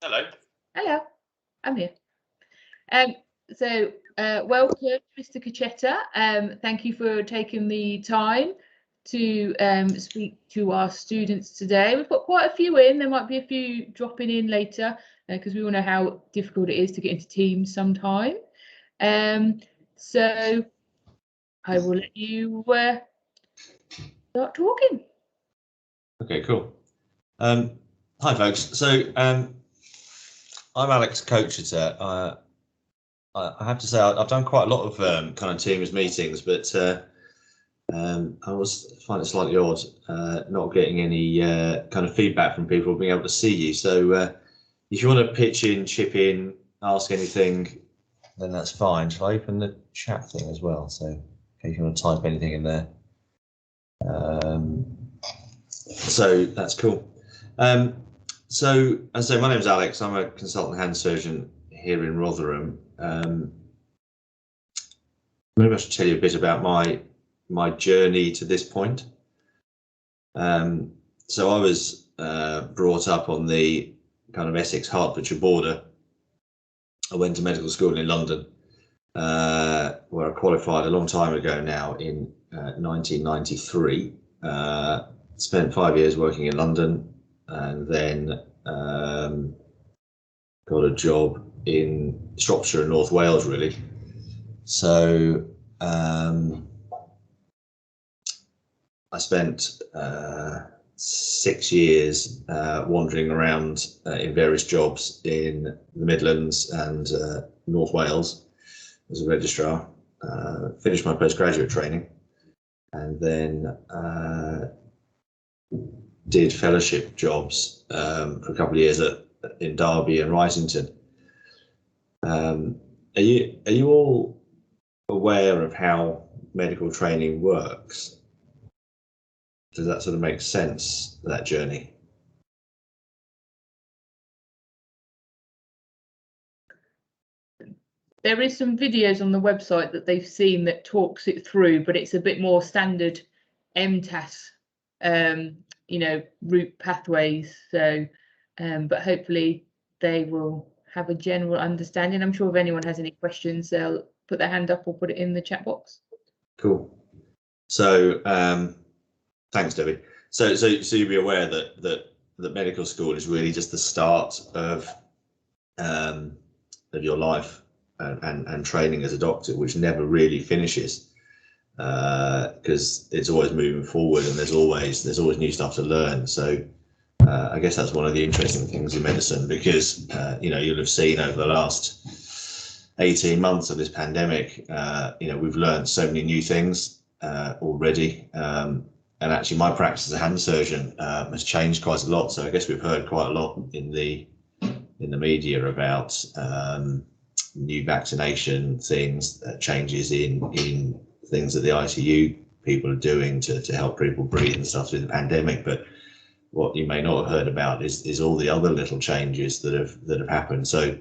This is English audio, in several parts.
Hello. Hello, I'm here. Welcome, Mr. Kocheta. Thank you for taking the time to speak to our students today. We've got quite a few in. There might be a few dropping in later because we all know how difficult it is to get into Teams sometime. So I will let you start talking. Okay, cool. Hi, folks. So I'm Alex Kocheta. I have to say I've done quite a lot of kind of Teams meetings, but I always find it slightly odd not getting any kind of feedback from people being able to see you. So if you want to pitch in, chip in, ask anything, then that's fine. Shall I open the chat thing as well? So in case you want to type anything in there. So that's cool. So as I say, my name's Alex. I'm a consultant hand surgeon here in Rotherham. Maybe I should tell you a bit about my journey to this point. So I was brought up on the kind of Essex-Hertfordshire border. I went to medical school in London, where I qualified a long time ago now in 1993. Spent 5 years working in London, and then got a job in Shropshire and North Wales, really. So I spent 6 years wandering around in various jobs in the Midlands and North Wales as a registrar. Finished my postgraduate training, and then did fellowship jobs for a couple of years in Derby and Risington. Are you all aware of how medical training works? Does that sort of make sense, that journey? There is some videos on the website that they've seen that talks it through, but it's a bit more standard MTAS, route pathways. So, but hopefully they will have a general understanding. I'm sure if anyone has any questions, they'll put their hand up or put it in the chat box. Cool. So, thanks, Debbie. So you'll be aware that medical school is really just the start of your life and training as a doctor, which never really finishes, because it's always moving forward and there's always new stuff to learn. So I guess that's one of the interesting things in medicine, because you'll have seen over the last 18 months of this pandemic, we've learned so many new things already. And actually my practice as a hand surgeon has changed quite a lot. So I guess we've heard quite a lot in the media about new vaccination things, changes in things that the ICU people are doing to help people breathe and stuff through the pandemic. But what you may not have heard about is all the other little changes that have happened. So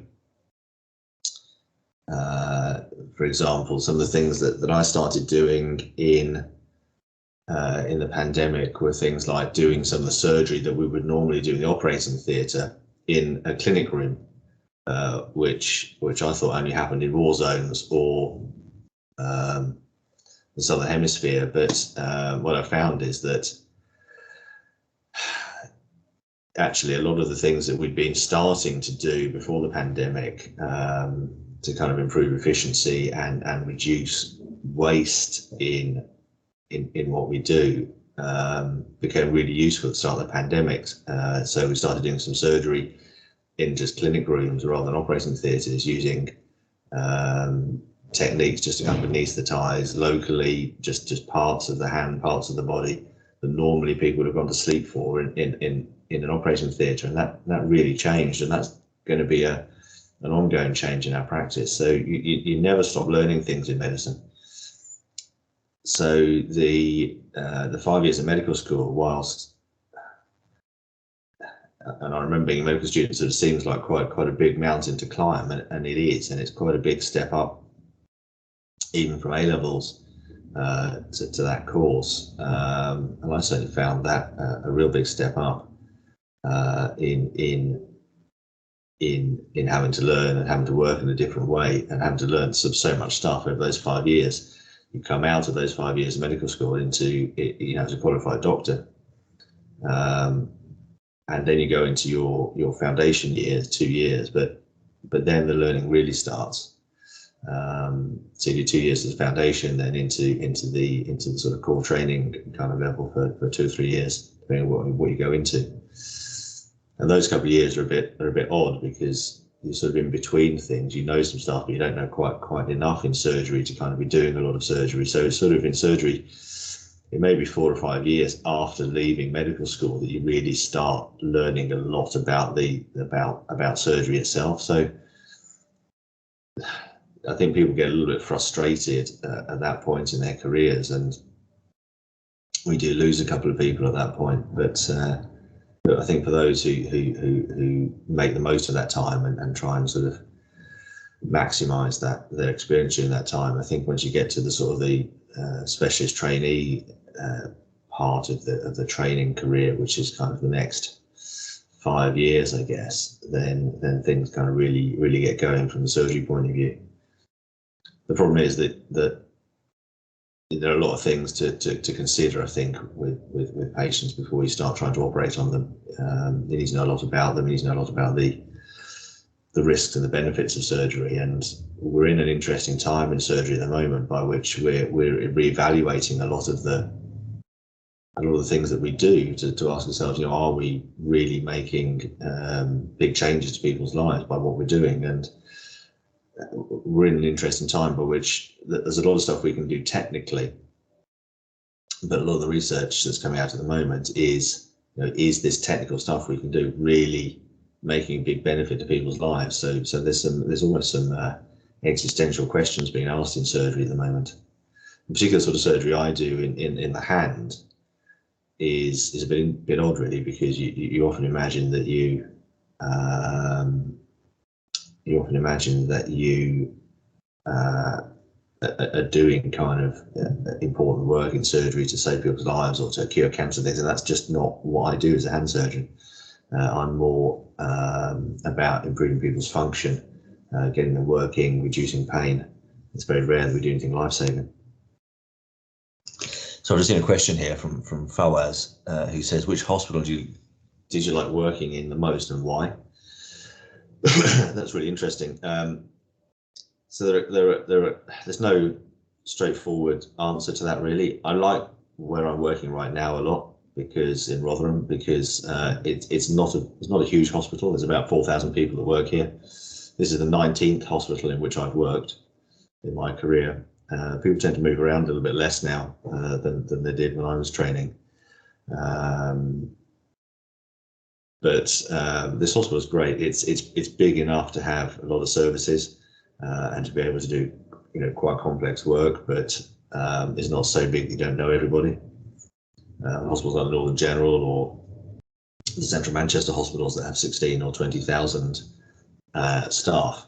for example, some of the things that I started doing in the pandemic were things like doing some of the surgery that we would normally do in the operating theatre in a clinic room, which I thought only happened in war zones or the Southern Hemisphere. But what I found is that actually a lot of the things that we'd been starting to do before the pandemic to kind of improve efficiency and reduce waste in what we do became really useful at the start of the pandemic. So we started doing some surgery in just clinic rooms rather than operating theatres, using techniques just to kind of anaesthetize locally, just parts of the hand, parts of the body that normally people would have gone to sleep for in an operating theatre. And that really changed, and that's going to be an ongoing change in our practice. So you never stop learning things in medicine. So the 5 years of medical school, whilst, and I remember being a medical student, so it seems like quite a big mountain to climb, and it is, and it's quite a big step up, even from A levels to that course. And I certainly found that a real big step up in in having to learn and having to work in a different way and having to learn so much stuff over those 5 years. You come out of those 5 years of medical school into, as a qualified doctor. And then you go into your foundation years, 2 years, but then the learning really starts. So you do 2 years as a foundation, then into the sort of core training kind of level for 2 or 3 years, depending on what you go into. And those couple of years are a bit odd because you're sort of in between things. You know some stuff, but you don't know quite enough in surgery to kind of be doing a lot of surgery. So it's sort of in surgery, it may be 4 or 5 years after leaving medical school that you really start learning a lot about about surgery itself. So I think people get a little bit frustrated at that point in their careers, and we do lose a couple of people at that point. But I think for those who make the most of that time and try and sort of maximise their experience during that time, I think once you get to the sort of the specialist trainee part of the training career, which is kind of the next 5 years, I guess, then things kind of really get going from the surgery point of view. The problem is that there are a lot of things to consider, I think, with patients before you start trying to operate on them. You need to know a lot about them. You need to know a lot about the risks and the benefits of surgery. And we're in an interesting time in surgery at the moment, by which we're reevaluating a lot of the things that we do to ask ourselves, are we really making big changes to people's lives by what we're doing? And we're in an interesting time by which there's a lot of stuff we can do technically, but a lot of the research that's coming out at the moment is this technical stuff we can do really making a big benefit to people's lives? So there's almost some existential questions being asked in surgery at the moment. The particular sort of surgery I do in the hand is a bit odd, really, because you often imagine that you are doing kind of important work in surgery to save people's lives or to cure cancer things, and that's just not what I do as a hand surgeon. I'm more about improving people's function, getting them working, reducing pain. It's very rare that we do anything life-saving. So I've just seen a question here from Fawaz, who says, which hospital did you like working in the most and why? That's really interesting. So there's no straightforward answer to that, really. I like where I'm working right now a lot, because in Rotherham, because it's not a huge hospital. There's about 4,000 people that work here. This is the 19th hospital in which I've worked in my career. People tend to move around a little bit less now than they did when I was training. But this hospital is great. It's big enough to have a lot of services and to be able to do quite complex work, but it's not so big that you don't know everybody. Hospitals like the Northern General or the Central Manchester hospitals that have 16 or 20,000 staff,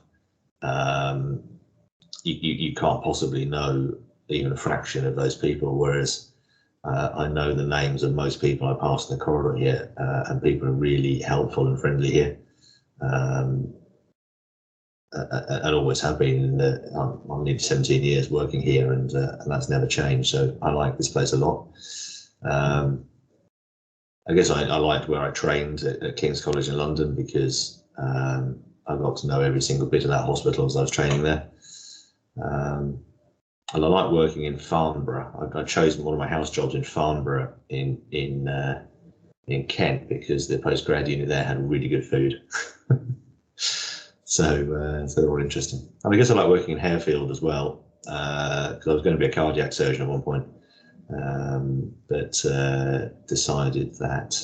you can't possibly know even a fraction of those people, whereas I know the names of most people I pass in the corridor here, and people are really helpful and friendly here, and always have been. I'm nearly 17 years working here, and that's never changed. So I like this place a lot. I guess I liked where I trained at King's College in London, because I got to know every single bit of that hospital as I was training there. And I like working in Farnborough. I chose one of my house jobs in Farnborough in Kent, because the postgrad unit there had really good food. So they're all interesting. And I guess I like working in Harefield as well, because I was going to be a cardiac surgeon at one point, but decided that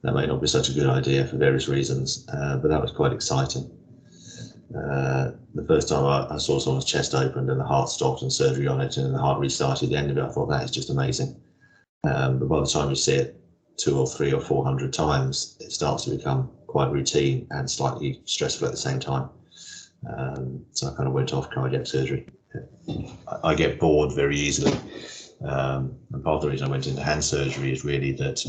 may not be such a good idea for various reasons, but that was quite exciting. The first time I saw someone's chest opened and the heart stopped and surgery on it, and the heart restarted at the end of it, I thought that is just amazing. But by the time you see it 200 or 300 or 400 times, it starts to become quite routine and slightly stressful at the same time. So I kind of went off cardiac surgery. I get bored very easily. And part of the reason I went into hand surgery is really that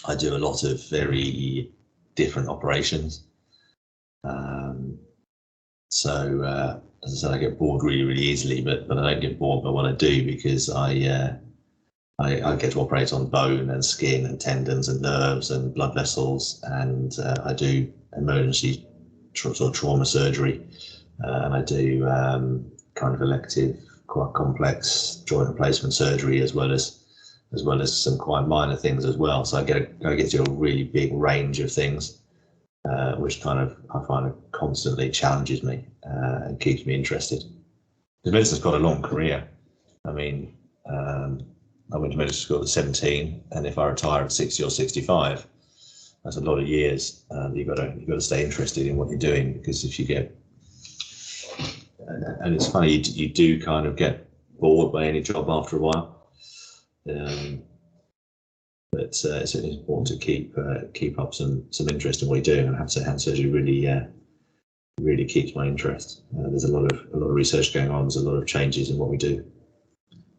I do a lot of very different operations. So as I said, I get bored really easily, but I don't get bored by what I do, because I get to operate on bone and skin and tendons and nerves and blood vessels, and I do emergency sort of trauma surgery, and I do kind of elective, quite complex joint replacement surgery, as well as some quite minor things as well. So I get to a really big range of things, which kind of I find constantly challenges me and keeps me interested. Because medicine's got a long career. I mean, I went to medical school at 17, and if I retire at 60 or 65, that's a lot of years. You've got to stay interested in what you're doing, because if you get, and it's funny, you do kind of get bored by any job after a while. But it's important to keep up some interest in what you're doing, and I have to say hand surgery really keeps my interest. There's a lot of research going on. There's a lot of changes in what we do,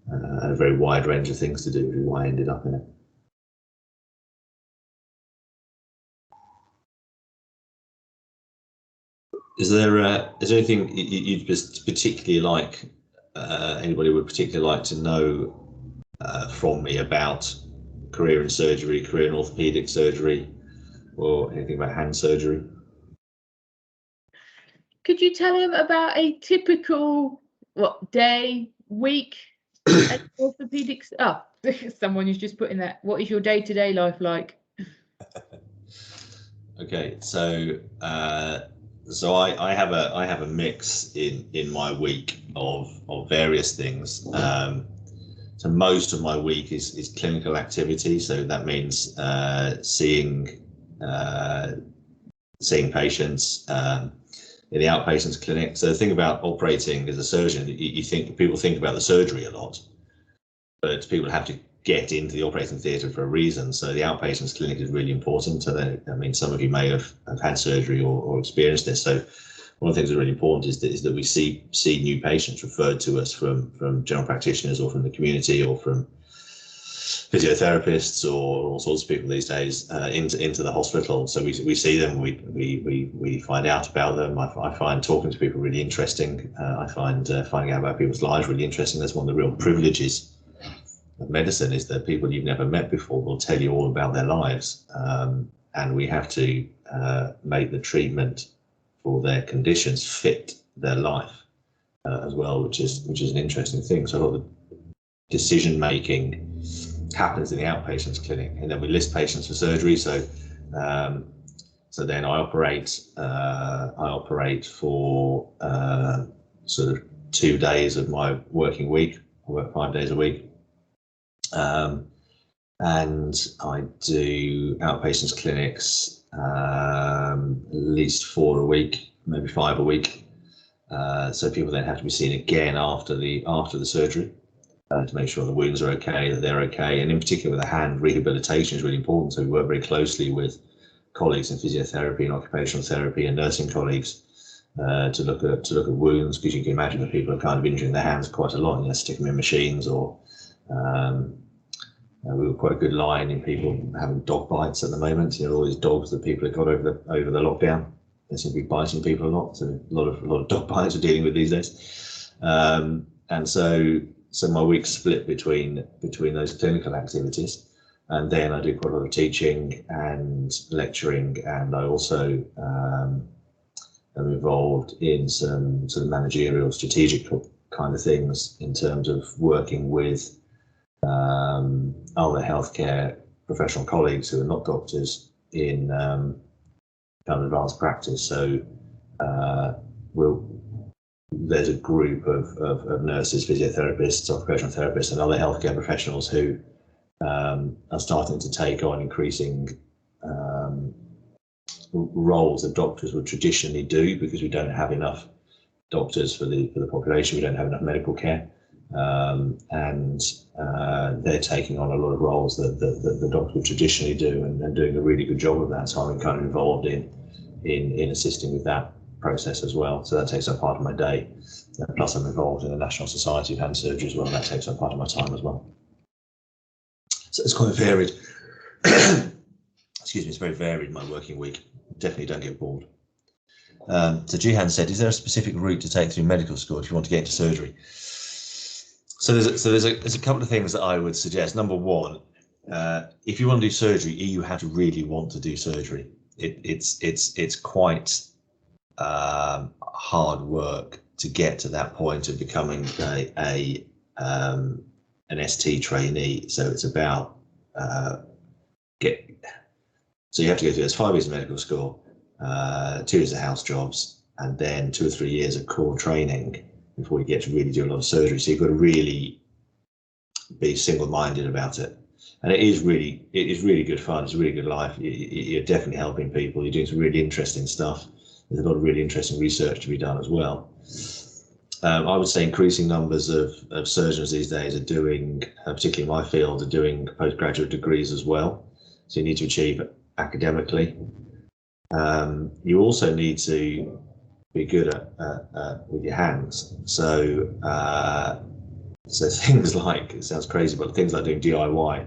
and a very wide range of things to do, which is why I ended up in it. Is there anything you'd particularly like, anybody would particularly like to know from me about career in surgery, career in orthopedic surgery, or anything about hand surgery? Could you tell him about a typical day, week at orthopedics? Oh, someone is just putting that. What is your day-to-day life like? Okay, so I have a mix in my week of various things. So most of my week is clinical activity. So that means seeing patients in the outpatients clinic. So the thing about operating as a surgeon, people think about the surgery a lot, but people have to get into the operating theatre for a reason. So the outpatients clinic is really important. So that means some of you may have had surgery or experienced this. So one of the things that's really important is that we see new patients referred to us from general practitioners, or from the community, or from physiotherapists, or all sorts of people these days, into the hospital. So we see them, we find out about them. I find talking to people really interesting. I find finding out about people's lives really interesting. That's one of the real privileges of medicine, is that people you've never met before will tell you all about their lives, and we have to make the treatment for their conditions fit their life as well, which is an interesting thing. So a lot of the decision making happens in the outpatients clinic, and then we list patients for surgery. So then I operate for sort of 2 days of my working week. I work 5 days a week. And I do outpatients clinics at least 4 a week, maybe 5 a week. So people then have to be seen again after the surgery to make sure the wounds are okay, that they're okay. And in particular with the hand, rehabilitation is really important. So we work very closely with colleagues in physiotherapy and occupational therapy and nursing colleagues to look at wounds, because you can imagine that people are kind of injuring their hands quite a lot, stick them in machines, or we were quite a good line in people having dog bites at the moment. All these dogs that people have got over the lockdown, they seem to be biting people a lot. So a lot of dog bites are dealing with these days. And so my week's split between those clinical activities, and then I do quite a lot of teaching and lecturing, and I also am involved in some sort of managerial, strategic kind of things in terms of working with other healthcare professional colleagues who are not doctors in kind of advanced practice. So there's a group of nurses, physiotherapists, occupational therapists, and other healthcare professionals who are starting to take on increasing roles that doctors would traditionally do, because we don't have enough doctors for the population. We don't have enough medical care. And they're taking on a lot of roles that the doctor would traditionally do, and doing a really good job of that. So I'm kind of involved in assisting with that process as well. So that takes up part of my day. Plus I'm involved in the National Society of Hand Surgery as well. That takes up part of my time as well. So it's quite varied. Excuse excuse me, it's very varied, my working week. Definitely don't get bored. So Jihan said, is there a specific route to take through medical school if you want to get into surgery? So there's a couple of things that I would suggest. Number one, if you want to do surgery, you have to really want to do surgery. It's quite hard work to get to that point of becoming an ST trainee. So it's about so you have to go through this 5 years of medical school, 2 years of house jobs, and then 2 or 3 years of core training before you get to really do a lot of surgery. So you've got to really be single-minded about it. And it is really good fun. It's a really good life. You're definitely helping people. You're doing some really interesting stuff. There's a lot of really interesting research to be done as well. I would say increasing numbers of surgeons these days are doing, particularly in my field, are doing postgraduate degrees as well. So you need to achieve it academically. You also need to be good at with your hands. So things like, it sounds crazy, but things like doing DIY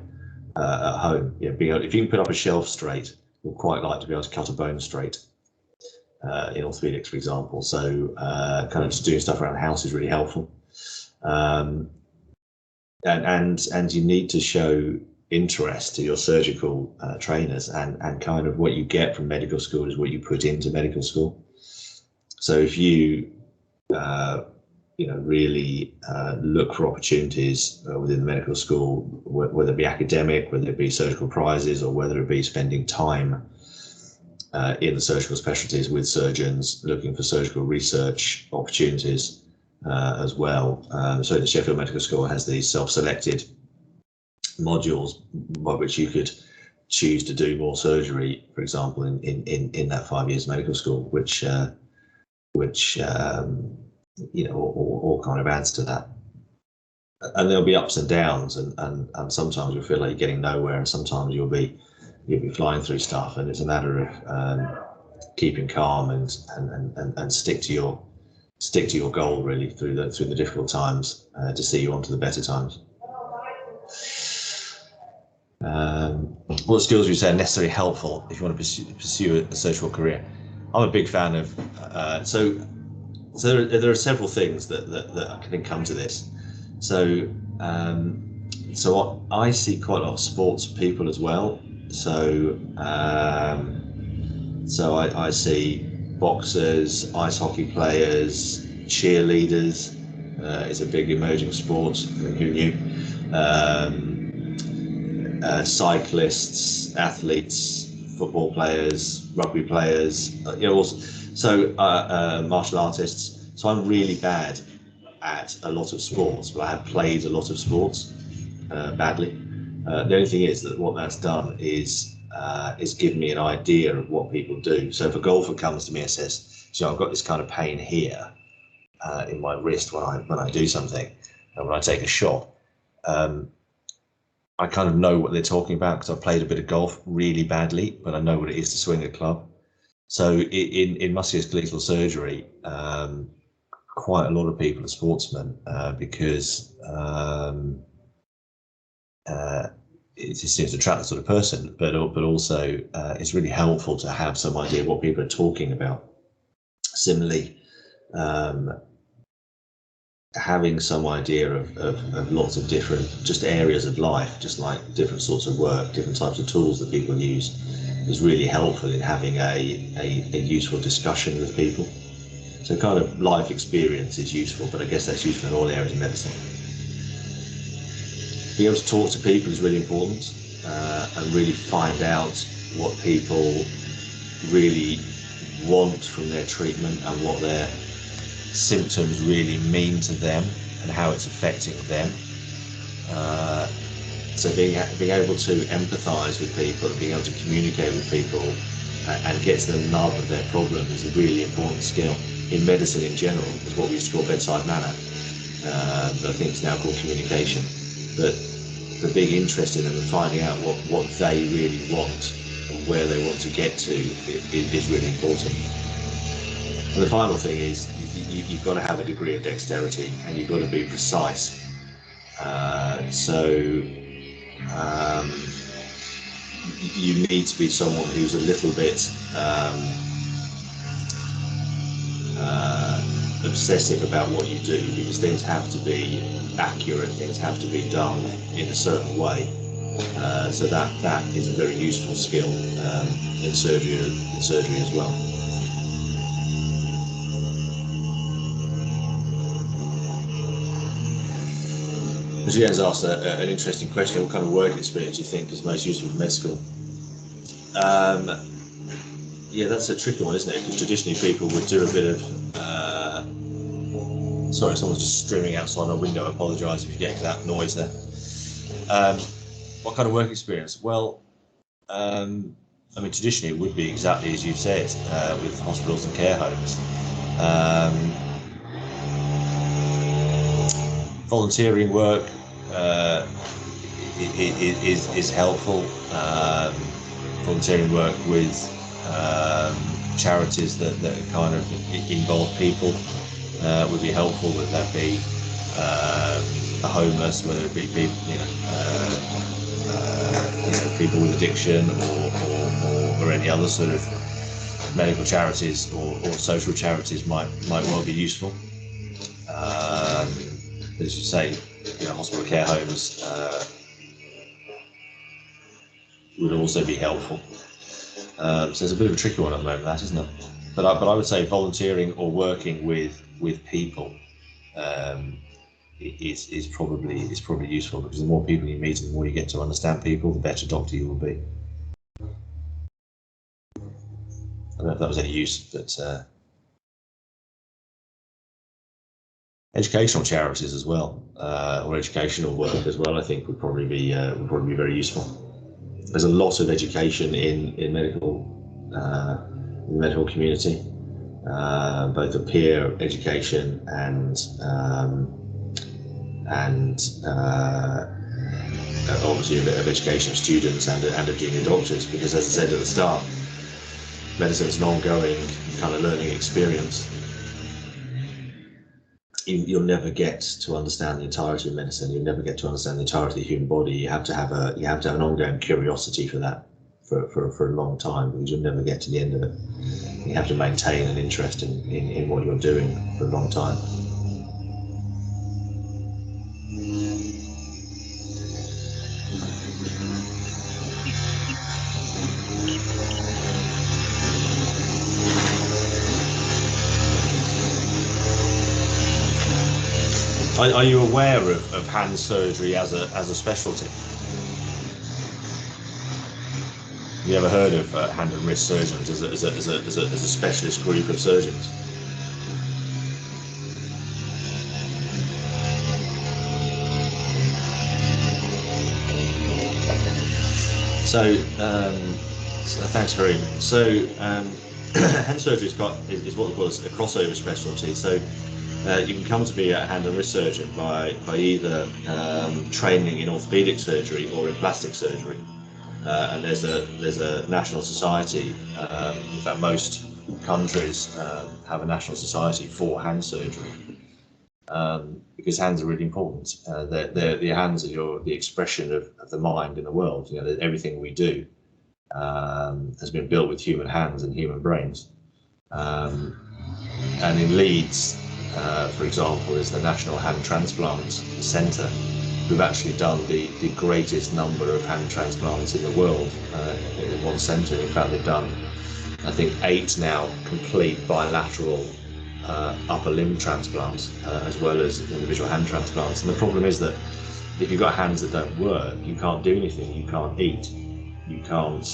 at home. You know, if you can put up a shelf straight, you'll quite like to be able to cut a bone straight. In orthopedics, for example. So kind of just doing stuff around the house is really helpful. And you need to show interest to your surgical trainers, and kind of what you get from medical school is what you put into medical school. So if you really look for opportunities within the medical school, whether it be academic, whether it be surgical prizes, or whether it be spending time in the surgical specialties with surgeons, looking for surgical research opportunities as well. So the Sheffield Medical School has these self-selected modules by which you could choose to do more surgery, for example, in that 5 years of medical school, which all kind of adds to that. And there'll be ups and downs, and sometimes you'll feel like you're getting nowhere, and sometimes you'll be flying through stuff, and it's a matter of keeping calm and stick to your goal really through the difficult times to see you onto the better times. What skills would you say are necessarily helpful if you want to pursue a surgical career? I'm a big fan of so there are several things that I think come to this. So I see quite a lot of sports people as well. So I see boxers, ice hockey players, cheerleaders. It's a big emerging sport. I mean, who knew? Cyclists, athletes, football players, rugby players. Martial artists. So I'm really bad at a lot of sports, but I have played a lot of sports badly. The only thing is that what that's done is given me an idea of what people do. So if a golfer comes to me and says, "So I've got this kind of pain here in my wrist when I do something, and when I take a shot," I kind of know what they're talking about because I've played a bit of golf really badly, but I know what it is to swing a club. So in musculoskeletal surgery, quite a lot of people are sportsmen because it just seems to attract that sort of person, but also it's really helpful to have some idea of what people are talking about. Similarly, having some idea of lots of different just areas of life, just like different sorts of work, different types of tools that people use, is really helpful in having a useful discussion with people. So kind of life experience is useful, but I guess that's useful in all areas of medicine. Being able to talk to people is really important, and really find out what people really want from their treatment and what their symptoms really mean to them and how it's affecting them. So being able to empathise with people, being able to communicate with people and get to the nub of their problem is a really important skill. In medicine in general, is what we used to call bedside manner, but I think it's now called communication. But the big interest in them and finding out what they really want and where they want to get to is really important. And the final thing is you've got to have a degree of dexterity and you've got to be precise. you need to be someone who's a little bit obsessive about what you do, because things have to be accurate, things have to be done in a certain way. So that is a very useful skill in surgery as well. Julien's asked an interesting question: what kind of work experience do you think is most useful for med school? Yeah, that's a tricky one, isn't it? Because traditionally people would do a bit of sorry, someone's just streaming outside our window. I apologise if you get that noise there. What kind of work experience? Well, I mean, traditionally it would be exactly as you've said, with hospitals and care homes. Volunteering work is helpful. Volunteering work with charities that kind of involve people would be helpful, whether that be the homeless, whether it be people, people with addiction, or any other sort of medical charities or social charities might well be useful. As you say, hospital care homes would also be helpful. So it's a bit of a tricky one at the moment, that, isn't it? But I would say volunteering or working with people is probably useful, because the more people you meet and the more you get to understand people, the better doctor you will be. I don't know if that was any use, but educational charities as well, or educational work as well, I think would probably be very useful. There's a lot of education in medical community, both a peer education and obviously of education of students and of junior doctors, because as I said at the start, medicine is an ongoing kind of learning experience. You'll never get to understand the entirety of medicine. You'll never get to understand the entirety of the human body. You have to have an ongoing curiosity for that for a long time, because you'll never get to the end of it. You have to maintain an interest in what you're doing for a long time. Are you aware of hand surgery as a specialty? Have you ever heard of hand and wrist surgeons as a specialist group of surgeons? So thanks very much. So hand surgery is what we call a crossover specialty. So you can come to be a hand and wrist surgeon by either training in orthopaedic surgery or in plastic surgery, and there's a national society. In fact, most countries have a national society for hand surgery, because hands are really important. The hands are the expression of the mind in the world. Everything we do has been built with human hands and human brains, and in Leeds, for example, is the National Hand Transplant Centre, who've actually done the greatest number of hand transplants in the world in one centre. In fact, they've done, I think, 8 now complete bilateral upper limb transplants, as well as individual hand transplants. And the problem is that if you've got hands that don't work, you can't do anything. You can't eat. You can't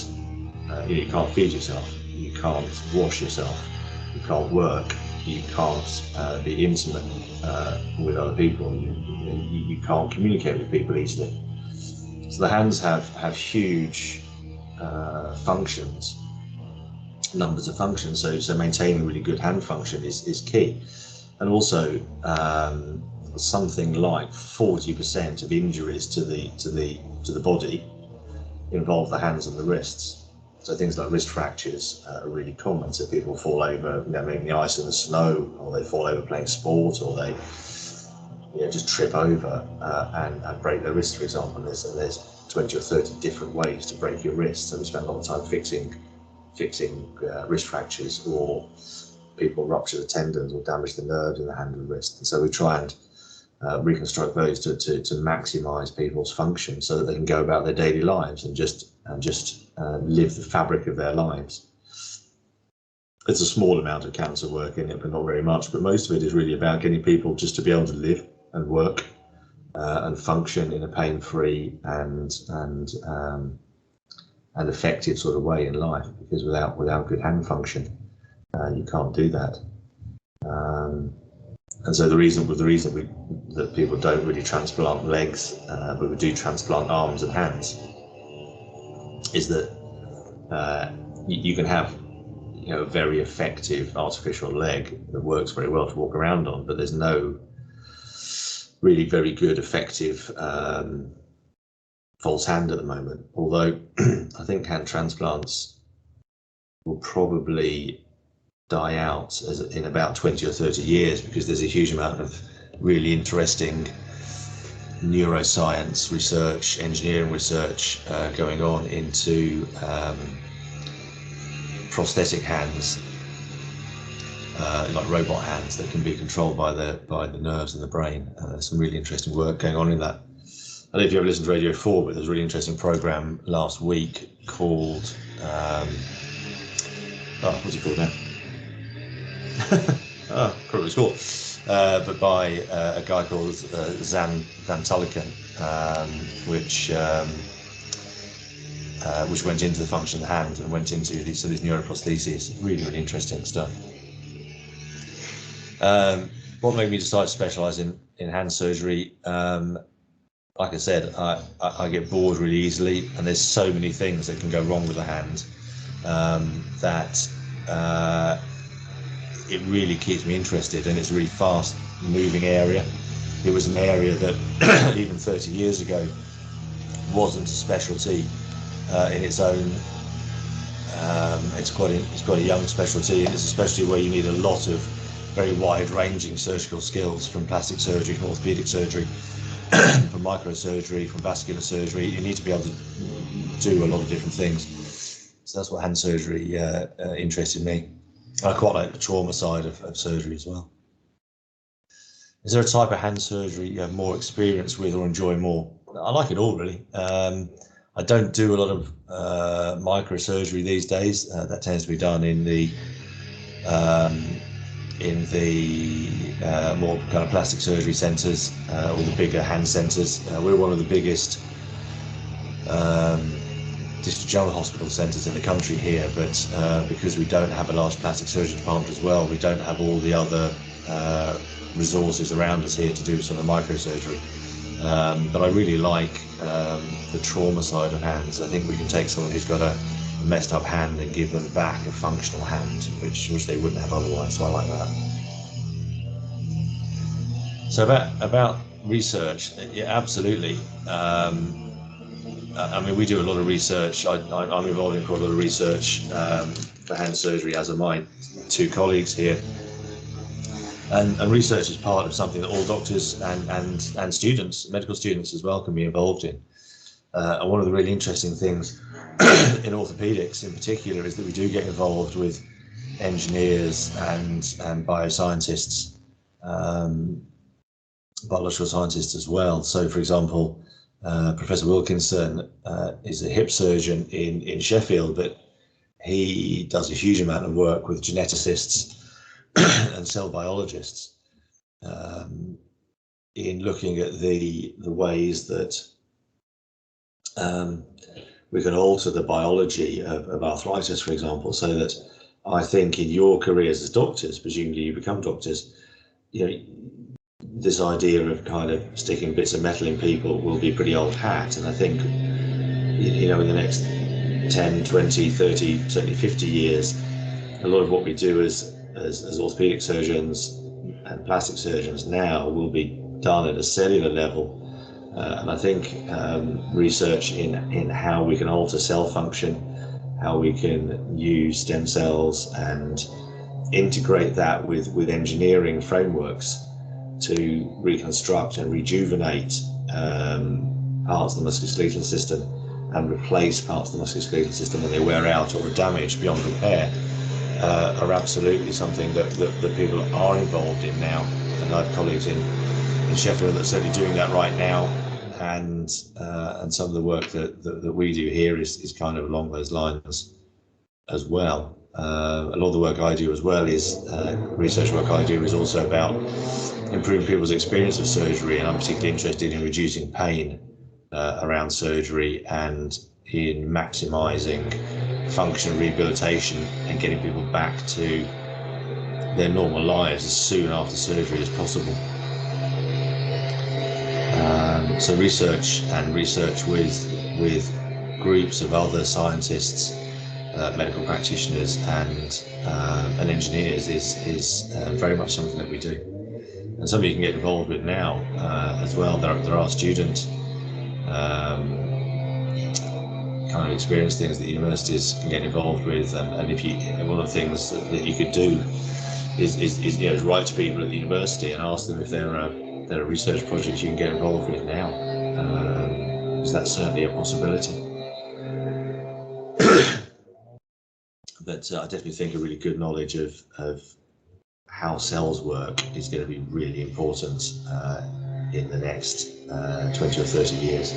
feed yourself. You can't wash yourself. You can't work. You can't be intimate with other people. You can't communicate with people easily. So the hands have huge functions, numbers of functions. So maintaining really good hand function is key. And also something like 40% of injuries to the body involve the hands and the wrists. So things like wrist fractures are really common. So people fall over, maybe in the ice and the snow, or they fall over playing sport, or they just trip over and break their wrist, for example. There's 20 or 30 different ways to break your wrist. So we spent a lot of time fixing wrist fractures, or people rupture the tendons or damage the nerves in the hand and wrist. And so we try and reconstruct those to maximize people's function so that they can go about their daily lives and just live the fabric of their lives. There's a small amount of cancer work in it, but not very much. But most of it is really about getting people just to be able to live and work and function in a pain-free and effective sort of way in life. Because without good hand function, you can't do that. And so the reason that people don't really transplant legs, but we do transplant arms and hands, is that you can have a very effective artificial leg that works very well to walk around on, but there's no really very good effective false hand at the moment. Although I think hand transplants will probably die out in about 20 or 30 years, because there's a huge amount of really interesting neuroscience research, engineering research going on into prosthetic hands, like robot hands that can be controlled by the nerves in the brain. There's some really interesting work going on in that. I don't know if you ever listened to Radio 4, but there's a really interesting program last week called what's it called now? I can't remember what it's called, but by a guy called Zan Van Tulleken, which went into the function of the hand and went into these neuroprostheses. Really, really interesting stuff. What made me decide to specialise in hand surgery? Like I said, I get bored really easily, and there's so many things that can go wrong with the hand that it really keeps me interested, and it's a really fast moving area. It was an area that even 30 years ago wasn't a specialty in its own. It's quite a young specialty, and it's a specialty where you need a lot of very wide-ranging surgical skills, from plastic surgery, from orthopedic surgery, from microsurgery, from vascular surgery. You need to be able to do a lot of different things. So that's what hand surgery interested me. I quite like the trauma side of surgery as well. Is there a type of hand surgery you have more experience with or enjoy more? I like it all, really. I don't do a lot of microsurgery these days. That tends to be done in the more kind of plastic surgery centres or the bigger hand centres. We're one of the biggest district general hospital centres in the country here, but because we don't have a large plastic surgery department as well, we don't have all the other resources around us here to do sort of microsurgery. But I really like the trauma side of hands. I think we can take someone who's got a messed up hand and give them back a functional hand, which they wouldn't have otherwise. So I like that. So about research, yeah, absolutely. I mean, we do a lot of research. I'm involved in quite a lot of research for hand surgery, as are my two colleagues here. And research is part of something that all doctors and students, medical students as well, can be involved in. And one of the really interesting things in orthopedics in particular is that we do get involved with engineers and bioscientists, biological scientists as well. So, for example, Professor Wilkinson is a hip surgeon in Sheffield, but he does a huge amount of work with geneticists and cell biologists in looking at the ways that we can alter the biology of arthritis, for example, so that I think in your careers as doctors, presumably you become doctors, this idea of kind of sticking bits of metal in people will be pretty old hat. And I think, in the next 10, 20, 30, certainly 50 years, a lot of what we do as orthopedic surgeons and plastic surgeons now will be done at a cellular level. And I think research in how we can alter cell function, how we can use stem cells and integrate that with engineering frameworks to reconstruct and rejuvenate parts of the musculoskeletal system and replace parts of the musculoskeletal system when they wear out or are damaged beyond repair are absolutely something that people are involved in now. And I have colleagues in Sheffield that are certainly doing that right now. And some of the work that we do here is kind of along those lines as well. A lot of the work I do as well is research work I do is also about improving people's experience of surgery, and I'm particularly interested in reducing pain around surgery and in maximising function and rehabilitation and getting people back to their normal lives as soon after surgery as possible. So research with groups of other scientists, medical practitioners and engineers is very much something that we do, and something you can get involved with now as well. There are student kind of experience things that universities can get involved with, and if you, one of the things that you could do is write to people at the university and ask them if there are research projects you can get involved with now, because that's certainly a possibility. But I definitely think a really good knowledge of how cells work is going to be really important in the next 20 or 30 years.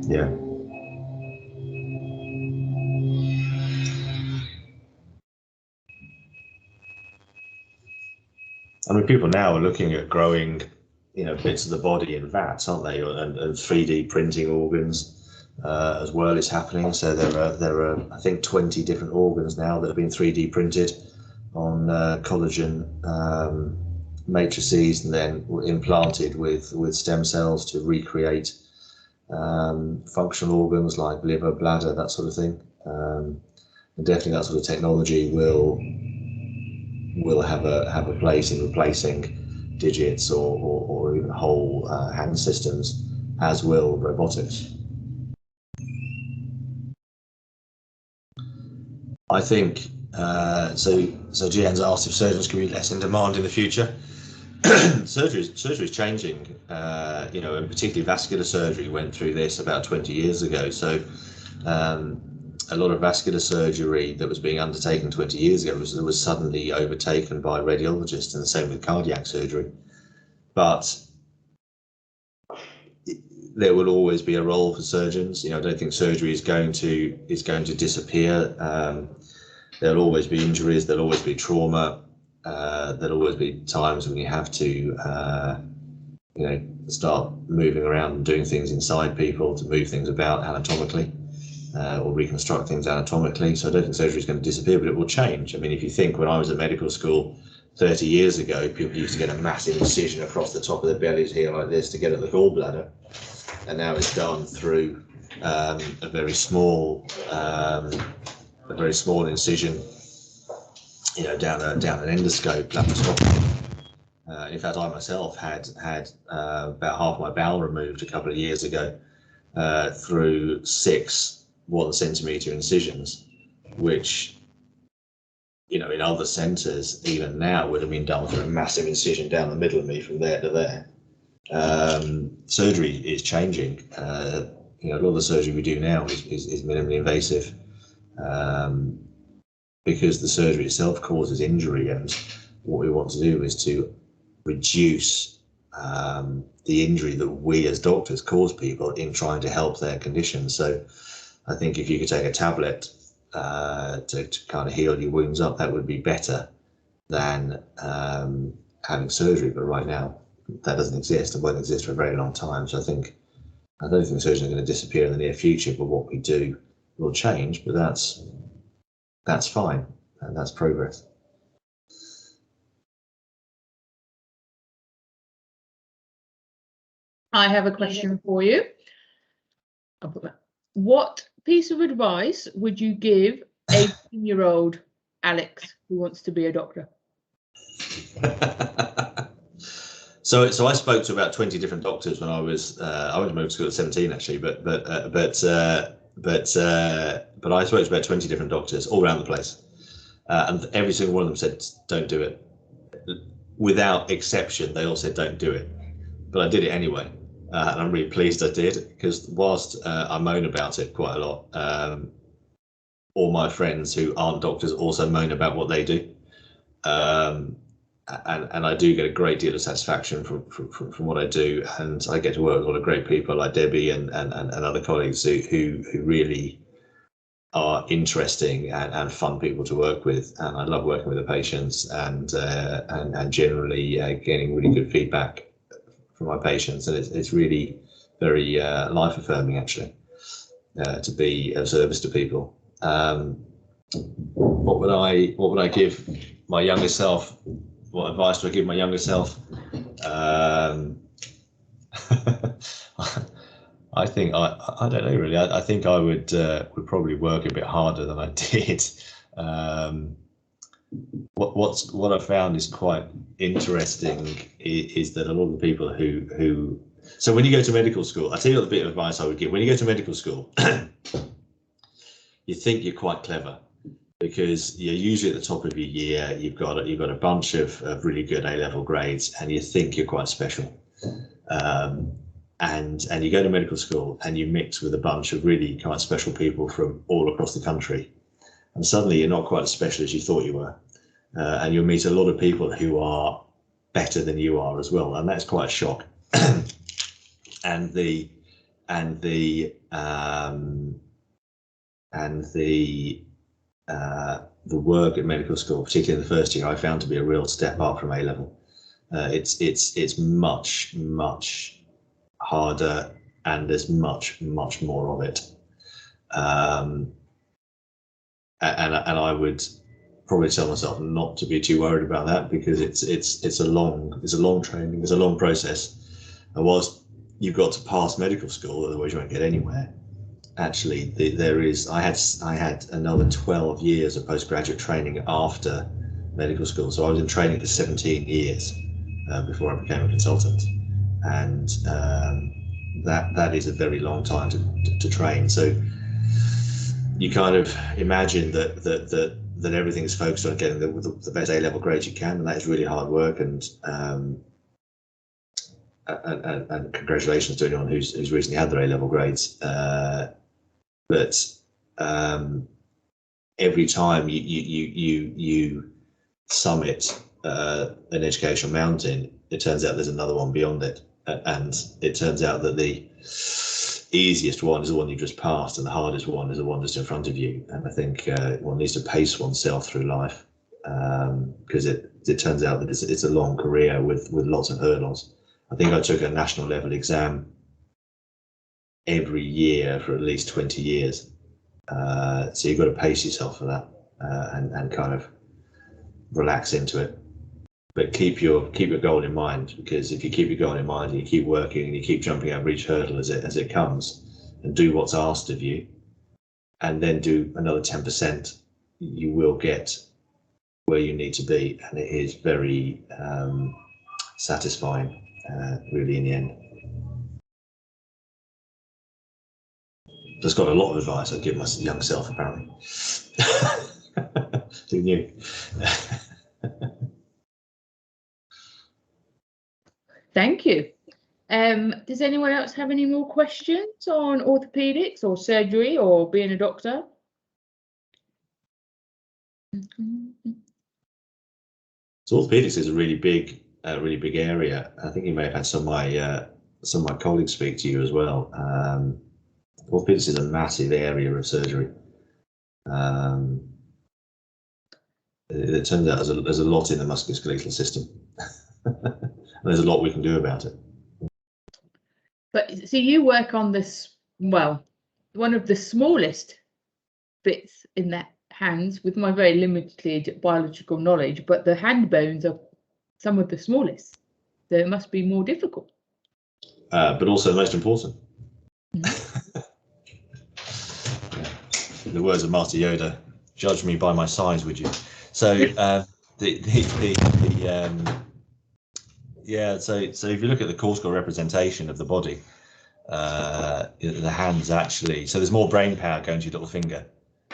Yeah. I mean, people now are looking at growing, bits of the body in vats, aren't they? And 3D printing organs as well is happening. So there are I think 20 different organs now that have been 3D printed on collagen matrices and then implanted with stem cells to recreate functional organs like liver, bladder, that sort of thing. And definitely that sort of technology will have a place in replacing digits or even whole hand systems, as will robotics. I think so. Gian's asked if surgeons can be less in demand in the future. Surgery is changing, and particularly vascular surgery went through this about 20 years ago. So a lot of vascular surgery that was being undertaken 20 years ago was suddenly overtaken by radiologists, and the same with cardiac surgery. But there will always be a role for surgeons. I don't think surgery is going to disappear. There'll always be injuries. There'll always be trauma. There'll always be times when you have to, start moving around and doing things inside people to move things about anatomically. Or reconstruct things anatomically. So I don't think surgery is going to disappear, but it will change. I mean, if you think when I was at medical school 30 years ago, people used to get a massive incision across the top of their bellies here like this to get at the gallbladder, and now it's done through a very small incision, down an endoscope, laparoscopy. In fact, I myself had about half my bowel removed a couple of years ago through 6 1 centimetre incisions, which, in other centres, even now, would have been done through a massive incision down the middle of me from there to there. Surgery is changing. A lot of the surgery we do now is minimally invasive because the surgery itself causes injury, and what we want to do is to reduce the injury that we as doctors cause people in trying to help their condition. So I think if you could take a tablet to kind of heal your wounds up, that would be better than having surgery. But right now, that doesn't exist and won't exist for a very long time. So I don't think surgery is going to disappear in the near future, but what we do will change. But that's fine, and that's progress. I have a question for you. I'll put that. What piece of advice would you give a 18-year-old Alex who wants to be a doctor? So I spoke to about 20 different doctors when I went to medical school at 17 actually, but I spoke to about 20 different doctors all around the place, and every single one of them said don't do it. Without exception, they all said don't do it. But I did it anyway. and I'm really pleased I did, because whilst I moan about it quite a lot, all my friends who aren't doctors also moan about what they do, and I do get a great deal of satisfaction from what I do, and I get to work with a lot of great people like Debbie and other colleagues who really are interesting and fun people to work with, and I love working with the patients and generally getting really good feedback from my patients, and it's really very life affirming actually, to be of service to people. What would I give my younger self? What advice would I give my younger self? I think I don't know really. I think I would probably work a bit harder than I did. What I found is quite interesting is that a lot of the people who so when you go to medical school, I'll tell you a bit of advice I would give. When you go to medical school, you think you're quite clever, because you're usually at the top of your year. You've got a bunch of really good A-level grades, and you think you're quite special. And you go to medical school and you mix with a bunch of really quite special people from all across the country, and suddenly you're not quite as special as you thought you were, and you'll meet a lot of people who are better than you are as well, and that's quite a shock. and the work at medical school, particularly in the first year, I found to be a real step up from A-level. It's much harder, and there's much more of it. And I would probably tell myself not to be too worried about that, because it's a long training, it's a long process, and whilst you've got to pass medical school, otherwise you won't get anywhere. Actually, I had another 12 years of postgraduate training after medical school, so I was in training for 17 years before I became a consultant, and that is a very long time to train. So you kind of imagine that everything is focused on getting the best A-level grades you can, and that is really hard work. And congratulations to anyone who's recently had their A-level grades. But every time you summit an educational mountain, it turns out there's another one beyond it, and it turns out that the easiest one is the one you just passed, and the hardest one is the one that's in front of you. And I think one needs to pace oneself through life, because it turns out that it's a long career with lots of hurdles. I think I took a national level exam every year for at least 20 years. So you've got to pace yourself for that, and kind of relax into it. But keep your goal in mind, because if you keep your goal in mind and you keep working and you keep jumping over each hurdle as it comes, and do what's asked of you, and then do another 10%, you will get where you need to be, and it is very satisfying, really, in the end. Just got a lot of advice I'd give my young self, apparently. Who knew? Thank you. Does anyone else have any more questions on orthopedics or surgery or being a doctor? So orthopedics is a really big area. I think you may have had some of my colleagues speak to you as well. Orthopedics is a massive area of surgery. It turns out there's a lot in the musculoskeletal system. There's a lot we can do about it. But so you work on this, well, one of the smallest bits in the hands, with my very limited biological knowledge, but the hand bones are some of the smallest, so it must be more difficult. But also the most important. Mm-hmm. In the words of Master Yoda, judge me by my size, would you? So so if you look at the cortical representation of the body, the hands actually, so there's more brain power going to your little finger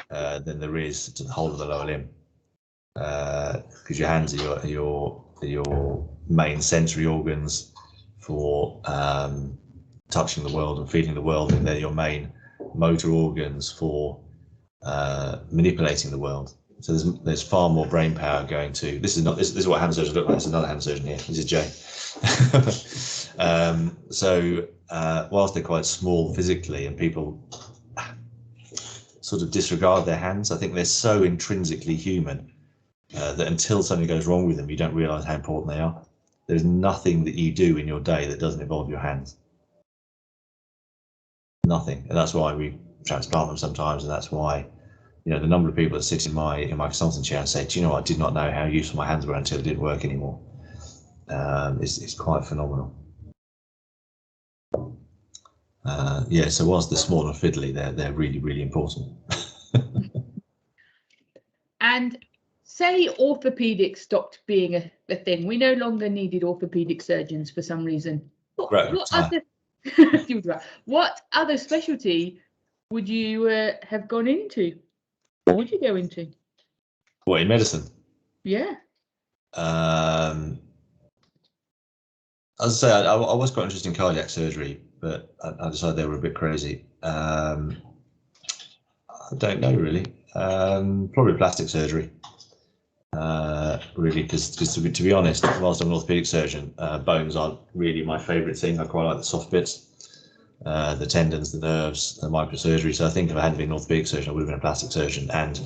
than there is to the whole of the lower limb, because your hands are your main sensory organs for touching the world and feeling the world, and they're your main motor organs for manipulating the world. So there's far more brain power going to. This is what hand surgeons look like. There's another hand surgeon here. This is Jay. Whilst they're quite small physically, and people sort of disregard their hands, I think they're so intrinsically human that until something goes wrong with them, you don't realise how important they are. There's nothing that you do in your day that doesn't involve your hands. Nothing, and that's why we transplant them sometimes, and that's why, you know, the number of people that sit in my consultant chair and say, do you know, I did not know how useful my hands were until it didn't work anymore. It's quite phenomenal. Yeah, so whilst they're small and fiddly, they're really, really important. And say orthopedics stopped being a thing. We no longer needed orthopedic surgeons for some reason. What other specialty would you have gone into? What would you go into? What, in medicine? Yeah. As I say, I was quite interested in cardiac surgery, but I decided they were a bit crazy. I don't know really. Probably plastic surgery. Really, because to be honest, whilst I'm an orthopedic surgeon, bones aren't really my favourite thing. I quite like the soft bits, the tendons, the nerves, the microsurgery. So I think if I hadn't been an orthopedic surgeon, I would have been a plastic surgeon. And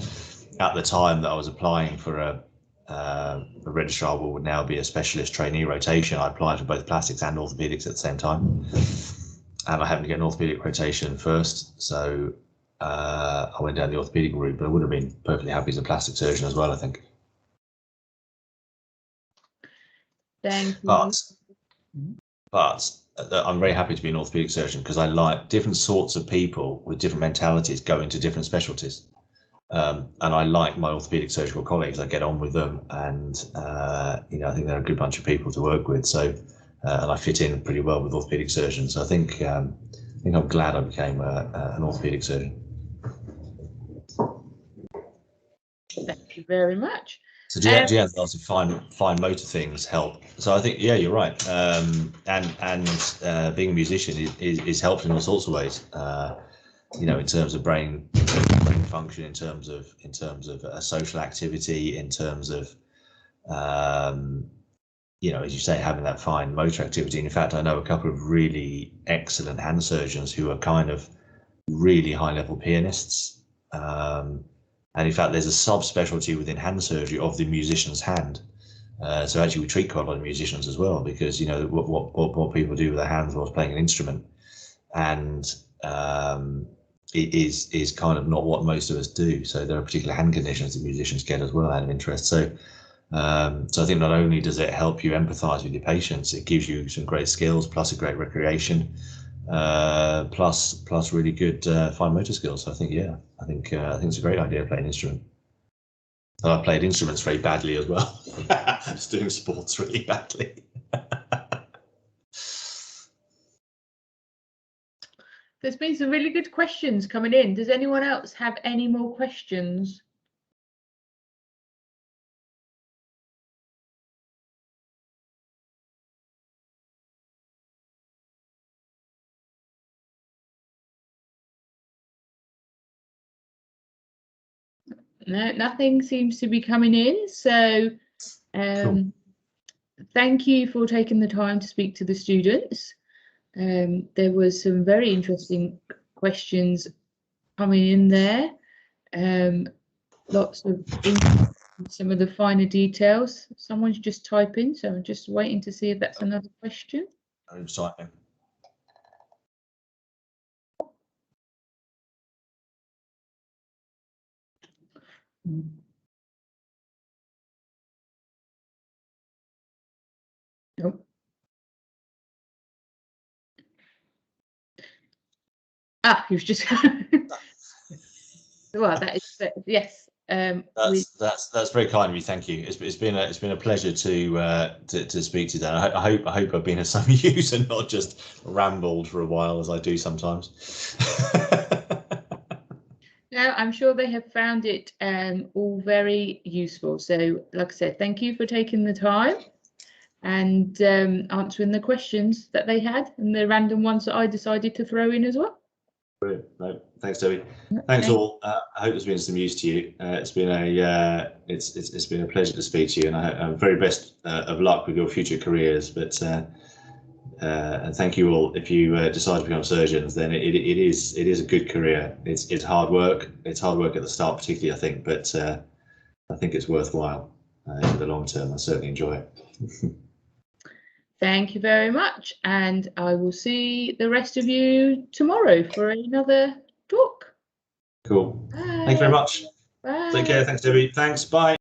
at the time that I was applying for a registrar, what would now be a specialist trainee rotation, I applied for both plastics and orthopedics at the same time. And I happened to get an orthopedic rotation first, so I went down the orthopedic route, but I would have been perfectly happy as a plastic surgeon as well, I think. Thank you. But I'm very happy to be an orthopedic surgeon because I like different sorts of people with different mentalities going to different specialties. And I like my orthopedic surgical colleagues. I get on with them, and you know, I think they're a good bunch of people to work with. So, and I fit in pretty well with orthopedic surgeons. So I think I'm glad I became an orthopedic surgeon. Thank you very much. So lots of fine motor things help. So I think, yeah, you're right. And being a musician is helped in all sorts of ways. You know, in terms of brain function, in terms of social activity, in terms of you know, as you say, having that fine motor activity. And in fact, I know a couple of really excellent hand surgeons who are kind of really high level pianists. And in fact, there's a subspecialty within hand surgery of the musician's hand. So actually, we treat quite a lot of musicians as well, because, you know, what people do with their hands whilst playing an instrument, and it is kind of not what most of us do. So there are particular hand conditions that musicians get as well out of interest. So I think not only does it help you empathise with your patients, it gives you some great skills, plus a great recreation, plus really good fine motor skills. So I think, yeah, I think it's a great idea playing an instrument. And I played instruments very badly as well. Just doing sports really badly. There's been some really good questions coming in. Does anyone else have any more questions? No, nothing seems to be coming in. So Cool. Thank you for taking the time to speak to the students. There was some very interesting questions coming in there. Lots of some of the finer details. Someone's just typing, so I'm just waiting to see if that's another question. I'm typing. Nope. Ah, he was just well, that is yes. That's very kind of you. Thank you. It's been a pleasure to speak to you, Dan. I hope I've been of some use and not just rambled for a while as I do sometimes. No, I'm sure they have found it all very useful. So, like I said, thank you for taking the time. and answering the questions that they had and the random ones that I decided to throw in as well. Brilliant. No, thanks, Debbie. Thanks all. I hope there's been some use to you. It's been a it's been a pleasure to speak to you, and I'm very best of luck with your future careers. But and thank you all. If you decide to become surgeons, then it is a good career. It's hard work. It's hard work at the start, particularly, I think. But I think it's worthwhile in the long term. I certainly enjoy it. Thank you very much, and I will see the rest of you tomorrow for another talk. Cool. Bye. Thank you very much. Bye. Take care. Thanks, Debbie. Thanks. Bye.